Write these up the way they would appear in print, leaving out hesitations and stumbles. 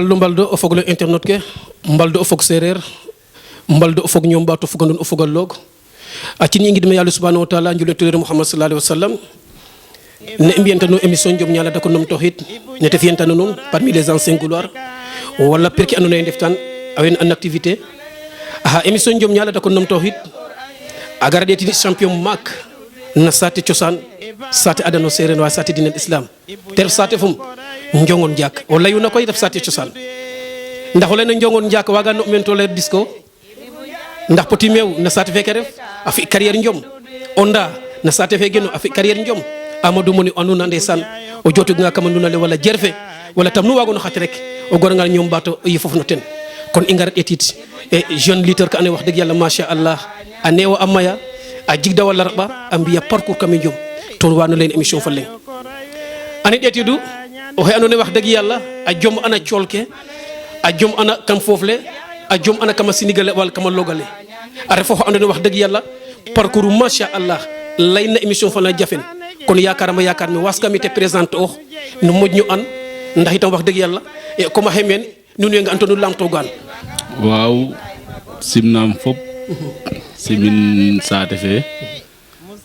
mbaldo o fogole internet ke mbaldo o fog sereer mbaldo o fog ñoom mbato fogandun o fogal loog a cin i ngidme yàlla subhanahu wa taala njulotore Muhammad sallallahu alaihi wasallam ne mbiyantano émission jom ñala dako nom toxit nete fiyantano nun parmi les anciens gloires wala perki ando naye ndeftan awen en activité aha émission jom ñala dako nom toxit a gara ɗetini champion maak na sate cosaan sate adano sereer wa sate dinel islam ter sate fum njongon jak o layuna koy def sate cosaan ndax o leyna njongon jak waga no men to leer disco ndax poti mew na sate feke ref a fi carrière njom onda na sate fe geno a fi carrière njom amadou moni anuna ndesan o jotu nga kamanduna le wala jerfe wala tam nu wago no xat rek o gorangal ñom bato yi fofu no ten kon i ngarat etit e jeune leader ka ane wax deug yalla masha Allah a newa amaya a jigda wala raba a mbiya parcours kam njom ton wano len émission fa len ani etidu o he andone wax deug yalla a jom ana ciolke a jom ana kam fofle a jom ana kama sinigale wal kama logale a refo andone wax deug yalla parcours masha Allah layna émission fa la jafen kon yakarama yakar mi waskami te présente o no modñu an ndax itam wax deug yalla e comme hemen nunu nga antonu lamto gal waaw simnam fop simin saate fe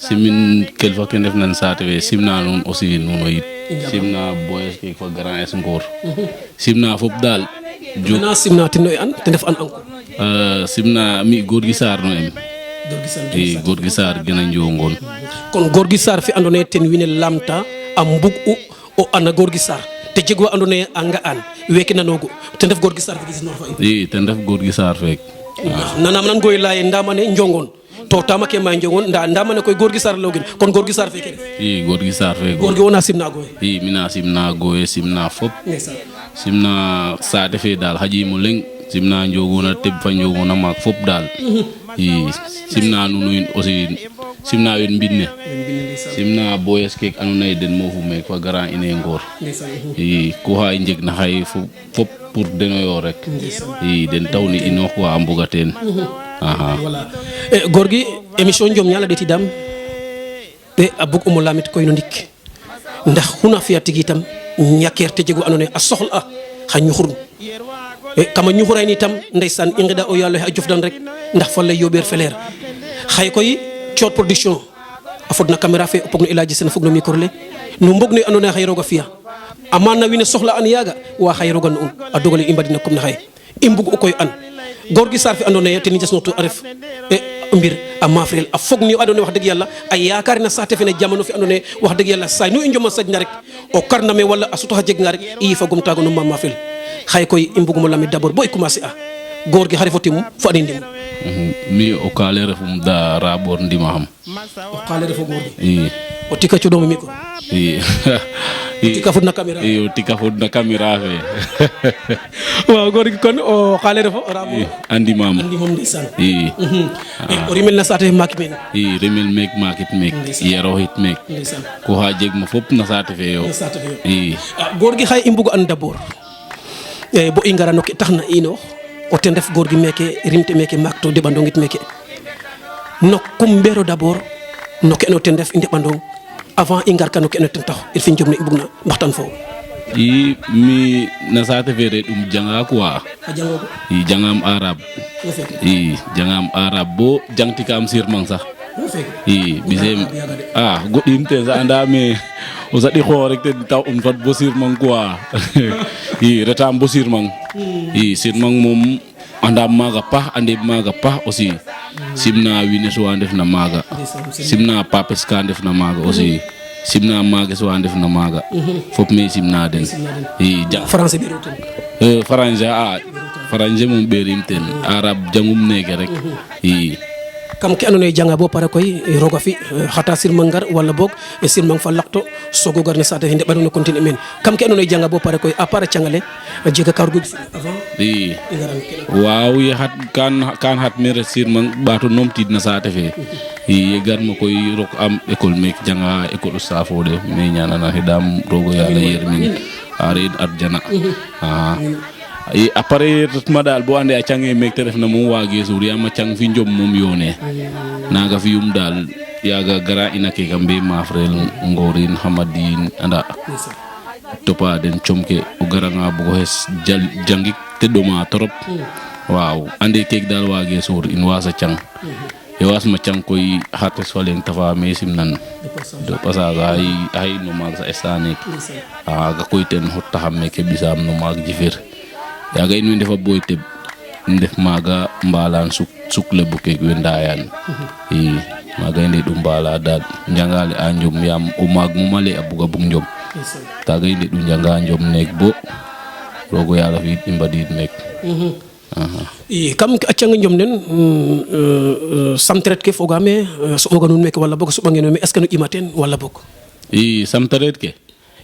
simin kelfa ke ndef nan saate fe simna nun aussi nuno yit simna boys ke fa grand es ngor simna fop dal jona simna tino an te def an encore simna mi gorgui sar no em gorgui sar gëna njongon kon gorgui sar fi andone ten wine lamta am bug o ana gorgui sar te jegwa andone anga an weke nanogo te def gorgui sar fi gis no fa te def gorgui sar fek nanam nan goy laye ndamane njongon to tamake ma njongon ndamane koy gorgui sar login kon gorgui sar feke gorgui sar fek gorgui wona simna goy mina simna goy simna fop simna saate fe dal haji mo leng simna njogona teb fa njogona mak fop dal simna nunu aussi simna wen mbinne simna boyes kek anuna den mo fu mek fa grand ine ngor ko ha injeg na hay fop pour deno yo rek den tawni ino ko ambugaten aha voilà gorgui émission jom ñala deti dam be abuk umo lamit koy no ndik ndax huna fiya tigitam ñakerte jego anone a soxla xa ñuxur kama ñuxuray ni tam ndaysan i ngida o yalla a jofdan rek ndax fa lay yober feler xay koy ciot production a fodna caméra fe pogno ilaji sen fogno micro le no mbogno andone xay roga fiya amana wine soxla an yaga wa xay roga no a dogale i mbadina comme na xay i mbug o koy an gorgui sar fi andone te ni jasnotu a ref mbir a mafrel a fogni adone wax deug yalla ay yaakar na saate fene jamono fi andone wax deug yalla say nu i njoma sajna rek o karname wala a suto ha jeg nga rek i fagum tago no mafrel xay koy i mbuguma lamit d'abord boy commencer a gorgui xare fotim fo adi ndim mi o kale refum da rabor ndima xam o kale refo gorgui o tika ci domi miko tika fudna caméra tika fudna caméra fe waaw gorgui kon o xale refo rabor andi mam ndeysaan o rimel na saate mak men rimel mek makit mek yero hit mek ko ha jeg ma fop na saate fe yo gorgui xay i mbugo an d'abord bo i ngara no ke taxna ino o ten def gorgui meke rimte meke mak to deɓandongit meke no kum mbero d'abord no ke no ten def i ndeɓandong avant i ngar ka no ke no ten tax il fi njom ne i mbugna mbaxtan fo mi na saate fe re ɗum janga quoi a jangogo jangam arabe jangam arabe bo jangtikam sirmang sax bisem goɗɗim te sa anda me o saɗi xoo rek ten taw um fat bo sirmang quoi retam bo sirmang sirmang mom andam maga paax andem maga paax aussi simna wine so ndef na maga simna papes ka ndef na maga aussi simna maga so ndef na maga fop me simna den français bi roten français mom berim ten arab jangum neke rek kam ke andone janga bo pare koy roga fi xata sirmangar wala bok sirmang fa lakto sogo garne sate hinde badono continue men kam ke andone janga bo pare koy a part cangale jega kargo avant waaw ye hat kan hat mere sirmang bato nomtid na sate fe ye garma koy rok am école mek janga école safode me ñanana hedam rogo yalla yermin arid arjana après madal bo ande a cange mek te refna mom wage suri ama cang fi njom mom yone naga fi dal yaga gara ina ke kambe mafrel ngorin hamadin anda topa den comke o garanga bugo hes jangik te doma torop waaw ande kek dal wage sur in wasa cang e wasma cang koy hates faleng tafa mesim nan do passage ay no mag sa estanek ga koy ten hotta xamme ke bisam no mag jifir yaga in ndefa boy te ndef maga mbalan suk le buke wendayan maga inde dum bala dal njangale a njom yam o mag mu male abuga bug njom taga inde du njanga njom nek bo rogo yalla fi imbadid mek kam accanga njom nen samtret ke fogame so oga nun mek wala bok so bangen me est ce que no imaten wala bok samtret ke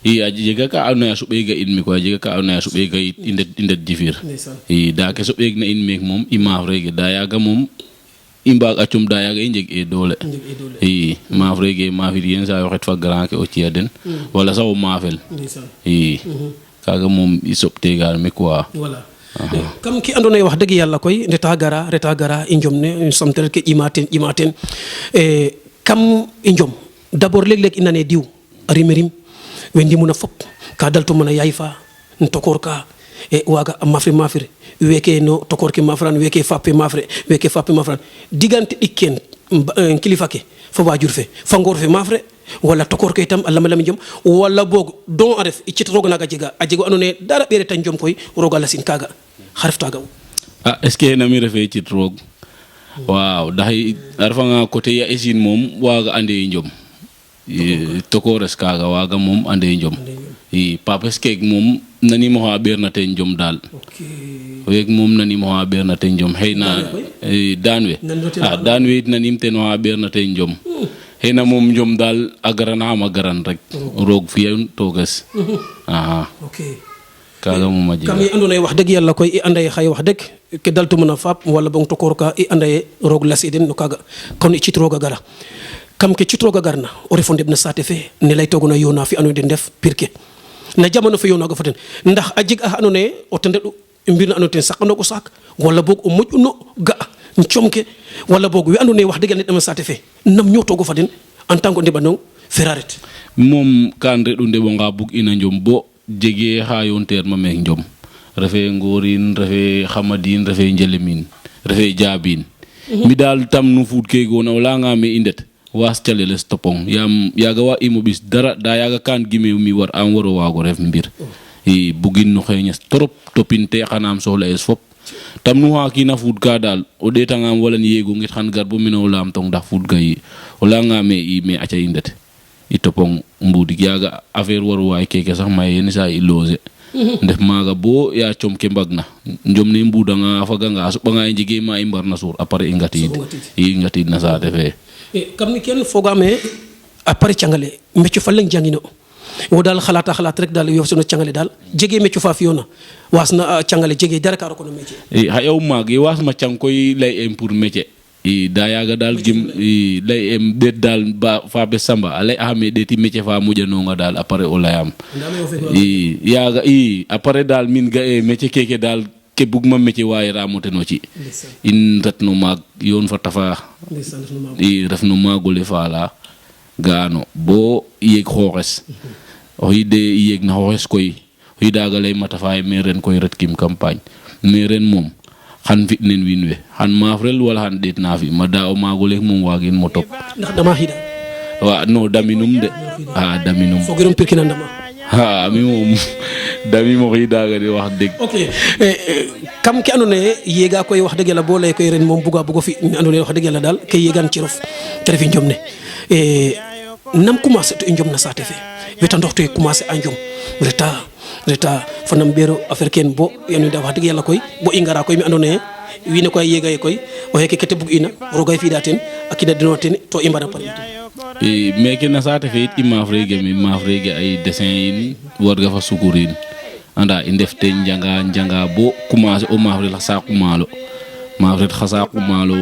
a jega ka ando naye a soɓega in mi koy a jega ka ando naye a soɓega yit i ndet jifir da ke soɓeeg na in meek moom i maaf rege da yaga moom i mbaag a cum da yaga i njeg e doole maaf rege maafir yen sa yo xet fa grand ke o ciya den wala sax o maafel kaga moom i soɓtegaan mi quoi kam ki ando naye wax deug yalla koy reta gara i njom ne samtere ke imaten kam i njom d'abord leg leg i nane diw a rimerim wendi muna fop ka dalto mona yaay fa ntokor ka waga mafri weke no tokor ke mafran weke fappe mafran digante ikken kilifa ke fo wajur fe fangor fe mafre wala tokor ke tam Allah malam jom wala bog don aref ci togo naga jega anone dara bere tan jom koy roga la sin kaga xarf taga est ce que na mi refe ci rog waaw dahay arfa nga côté ya esine mom waga ande njom tokores kaga waga mom ande njom papes kek mom nani mo ha berna te njom dal wek mom nani mo ha berna te njom heyna danwe danwe nani te no ha berna te njom heyna mom njom dal agarana ma garan rek rog fiyen toges kaga mom ma kam yi andone wax deug yalla koy i anday xay wax deug ke daltu mona fap wala bong tokor ka i anday rog lasiden no kaga kon ci troga gara kam ke citroga garna o refondeb na sate fe ne lay togona yona fi anode def pirke na jamono fe yona go faten ndax a jig a anone o tendedu mbirna anoten sakano ko sak wala bok o mojuno ga ciomke wala bok wi andone wax degal ne dama sate fe nam nyoto go faten en tant que ndebano feraret mom kan redu ndebo nga bug ina njom bo jege ha yon terma mek njom refe ngorin refe khamadin refe njelemin refe jabin mi dal tam nu fut ke go na wala nga me indet was calele stopong yaga wa imobis dara da yaga kan gime mi war am waro wago ref mbir bugin no xeyñes trop topinte xanam sohla es fop tam nu ha kina fut ka dal o deta ngam wala ni yego ngit xan gar bo mino lam tong ndax fut gay wala nga me acha indet i topong mbudi yaga affaire waru way keke sax may ni sa i loge ndef maga bo ya chom ke mbagna njom ne mbuda nga faga nga so nga njige ma i mbarna sur après ingati na sa defe kam ni ken fogame après ciangale meccu faleng jangino wo dal khalata rek dal yo sono ciangale dal jege meccu fa fiona wasna ciangale jege dara ka ko no mecce ha yow mag yi wasma ciang koy lay em pour mecce da yaga dal gim lay em det dal ba fa be samba alay ame deti mecce fa mujano nga dal après o layam yaga après dal min ga mecce keke dal ke bugma mecce waye ramote no ci in ratno mag yon fa tafa refno magole fala gano bo yek xores o hide yek na xores koy hidaga lay mata fay meren koy ret kim campagne meren mom xan fit nen winwe xan mafrel wala xan det na fi mada o magole mom wagen mo top ndax dama hida wa no daminum de daminum fogirum pirkina ndama mi mom dami mo hidaga di wax deug kam ki andone yega koy wax deug yalla bo lay koy ren mom bugo fi andone wax deug yalla dal kay yegan ci rof te fi njomne nam commencé to njom na sate fe weta ndox to commencé a njom reta fanam bero affaire ken bo yanu da wax deug yalla koy bo ingara koy mi andone wi ne koy yega koy o heke kete bug ina rogay fi daten akina dinoten to imbana parité meke na sate fe it mafrege ay dessin yin warga fa sukurin anda indefte njanga bo commencé o mafre la saqu malo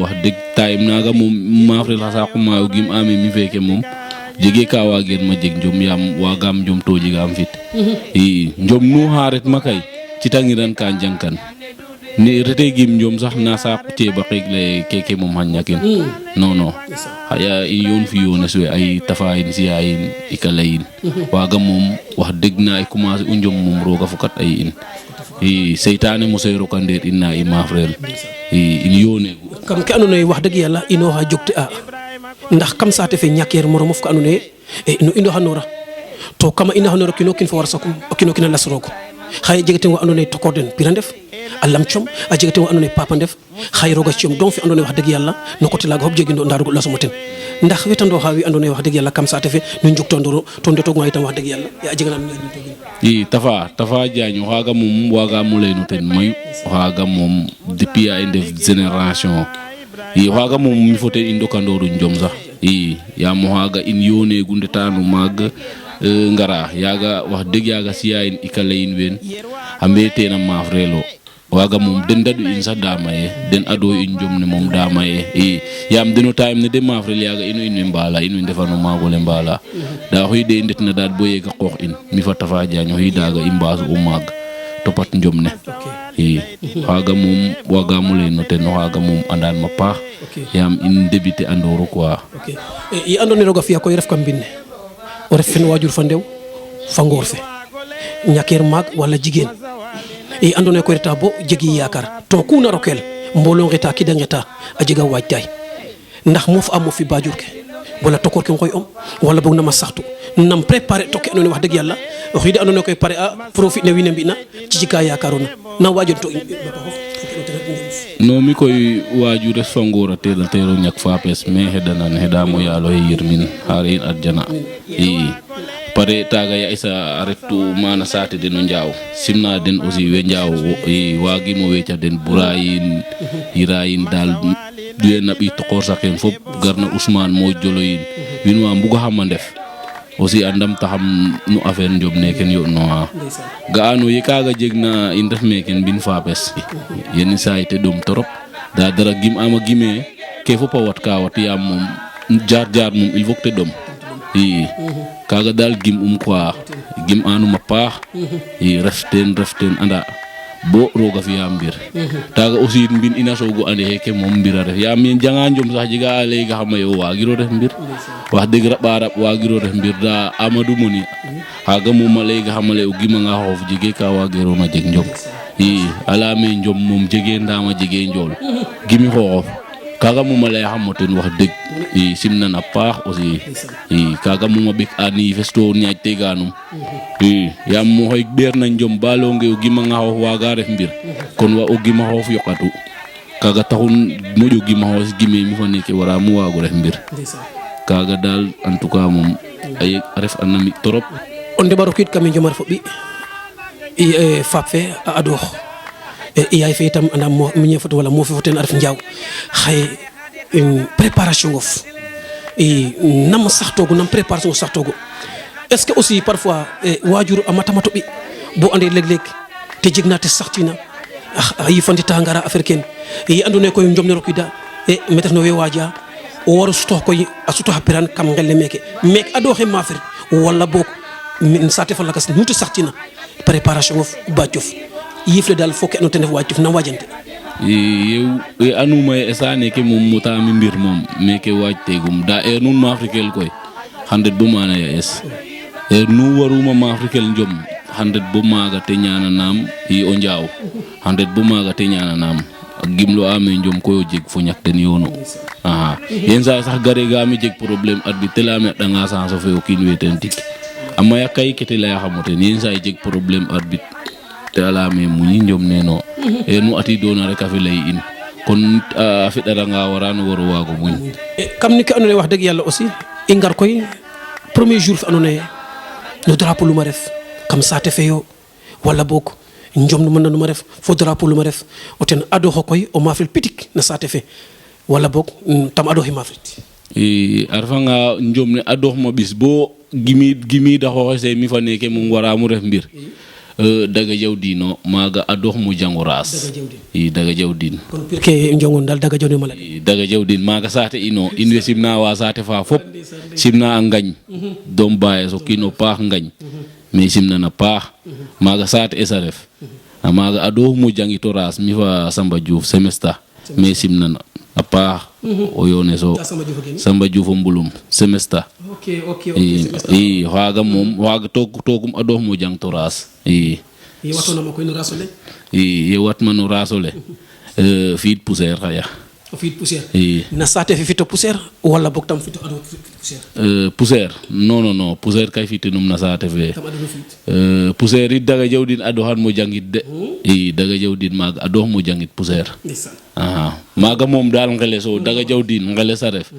wax deug time naga mom mafre la saqu malo gim ame mi feke mom jege ka wagen ma jeg njom yam wagam njom to jigam fit njom nu haret makay ci tangiran ka jankan ni rete gim njom sax na saqu te ba xegle keke mom hanyaken non haya yon fi yon aswe ay tafayin si ay ikalayin wagam mom wax dëgg na ay commencé u njom moom roga fokat ay in i seytaane mosay roka ndeer in na i maafrel in yoonegu kam ke andoona yee wax dëgg yàlla inooxa jogte a ndax kam saate fe ñakeer moromof ka andoona yee no inooxanoora to kama inooxanoora kiin o kiin fo war sakum o kiin o kiin a las roog xaye jega ten wa andoona yee tokoor den pira ndef a lam com a jega ten wa andoona yee papa ndef xaye roga ci'om donc fe andoona yee wax dëgg yàlla no coté laaga fop jegindo ndaa roog lasuma ten ndax wetandooxa wi andoona yee wax dëgg yàlla kam saate fe no njugtandoro to ndetooguma itam wax dëgg yàlla a jega na i Tafa Diagne o xaaga moom waagaam o lay no ten mayu o xaaga moom depuis a i ndef génération i o xaaga moom mi fo ten i ndokandooru njom sax i yaam o xaaga in yooneegu ndeta no maag ngara yaaga wax dëgg yaaga siya in ika layin ween a mbeeteena maaf reelo waaga moom den daɗu in sax daamaye den ado in jom ne moom daamaye i yaam deno time ne de maafrel yaaga ino in we mbaala in we ndefano maagole mbaala ndaa o xiide i ndetna daal bo yeega qoox in mi fa Tafa Diagne o xiidaaga i mbaasu o maag topat njom ne i xaaga moom waagaam o lay no ten o xaaga moom andaan ma paax yaam in débuté andooru quoi ye andoona yee roog a fi'a koy ref kam mbind ne o ref fen waajur fa ndew fa ngoor fe ñakeer maag wala jigéen i andoona yee koy reta bo jegi yaakaar to ku na rokel mbooloo ngeta ki da ngeta a jega waajtaay ndax moof a moof fi baajur ke wala tokoor ke ngoy om wala boog nama saxtu nam préparer to ke andoona yee wax dëgg yàlla o xiide andoona yee koy pare a profit ne wiin we mbi'na ci jika yaakaarona na waajon to in no mi koy waajur ref fa ngoor a teela teero ñak faapes mais xedanan xedaam o yaal oxe yirmin xaare in adjana i pare taaga ya isa a rettu mana saate den o njaaw simna den aussi we njaaw i waagimo weeca den bura yin yira yin daal duwe na ɓi tokoor saken fop garna Ousmane mo jolo yin win wa mbugaxama ndef aussi a ndamtaxam no affaire njob neken yo'noxa ga'ano ye kaaga jegna in ref meken mbin faapes yeni saay te ɗom torop nda dara gim ama gime ke fop a wat ka wat yaam moom jaar moom il faut que te ɗom i kaaga daal gim quoi gim anum a paax i ref teen anda bo roga fiya mbir taaga aussi mbin ina soogo ande xeke moom mbir a ref yaam yen janga njom sax jega a layga xama yo waagiro ref mbir wax dëgg raɓ waagiro ref mbir nda Amadou Moni xaaga moom a layga xama lay o gimanga xoof jege ka waageerona jeg njom i a leyame njom moom jege ndaama jege njool gimi xooxof kaaga moom a layaxamo ten wax dëgg i simnan a paax aussi i kaaga moom a ɓek a niifes to ñaaƴ teganum i yaam mo xoy ɓeer na njom ba leyonge o gimanga xoof waaga ref mbir kon wa o gima xoof yoqatu kaaga taxun moƴo gima xoof gime mi fa neke waramu waago ref mbir kaaga daal en tout cas moom a ref a nami trop o ndeɓa rokiid kam i njomar fo ɓi i faap fe a adoox yaay fe itam anda miñe fo wala mo fe fo ten a ref njaaw xaye préparation of i nam saxtoogu nam préparation saxtoogu est-ce que aussi parfois waajur a mata ɓi bo ande leg-leg te jegna te saxtina a yifandita ngara affaire ken ye andoona yee koy njom ne rokiida me tef no we waaja o waro sutoox koy a sutooxa piran kam ngel ne meeke adooxe maafir wala boog min saate fa lakas nu te saxtina préparation of baacof yiif le daal foke andoona ten ref waajuf na waajante ye anuma ye esa neke moom motami mbir moom meke waaj tegum da heure nun maafrikel koy xandet bo mana ya es heure nu waruma maafrikel njom xandet bo maaga te ñaananaam i o njaaw xandet bo maaga te ñaananaam gimlo ame njom koy o jeg fo ñak ten yoonu aha yen saa sax gare ga mi jeg problème arbitre te leyame a ɗanga sanso fe o kiin we ten tig a maya kay kete leyaxamo ten yen saa jeg problème arbitre te alame muñi njom neno nu atidoona rek a fe lay in kon a feɗaranga warano waro waago muñ kam ni ke andoona yee wax dëgg yàlla aussi i ngar koy premier jour fe andoona yee no drapeau luma ref kam saate fe yo wala boog njom numa nanuma ref fo drapeau luma ref o ten adooxo koy o maafrel pitik na saate fe wala boog tam adooxi maafrit i a refanga njom ne adooxma ɓis bo gimiida xooxe se mi fa neke moom waramu ref mbir daga jawdino maaga adoox mo jango raas i daga jawdin kon pir ke njongon dal daga jawdin mala daga jawdin maaga saate ino in we simna wa saate fa fop simna a ngañ doom baye so kiino paax ngañ mais simna na paax maaga saate esa ref a maaga adoox mo jangito raas mi fa Samba Diouf semestre mais simnana a paax o yoone so Samba Diouf o Mbulum semestre i xaaga moom xaaga toogum a doox mo jang to raas i ye watma no raas ole fi'it poussière xaya o fi'it poussière i na saate fe fito poussière wala bok tam fito ado poussière poussière non poussière kay fi'tinum na saate fe tam ado fi'it poussière it daga jawdin a doxan mo jangit de i daga jawdin maaga a doox mo jangit poussière ndeysaan maaga moom daal ngeles o daga jawdin ngeles a ref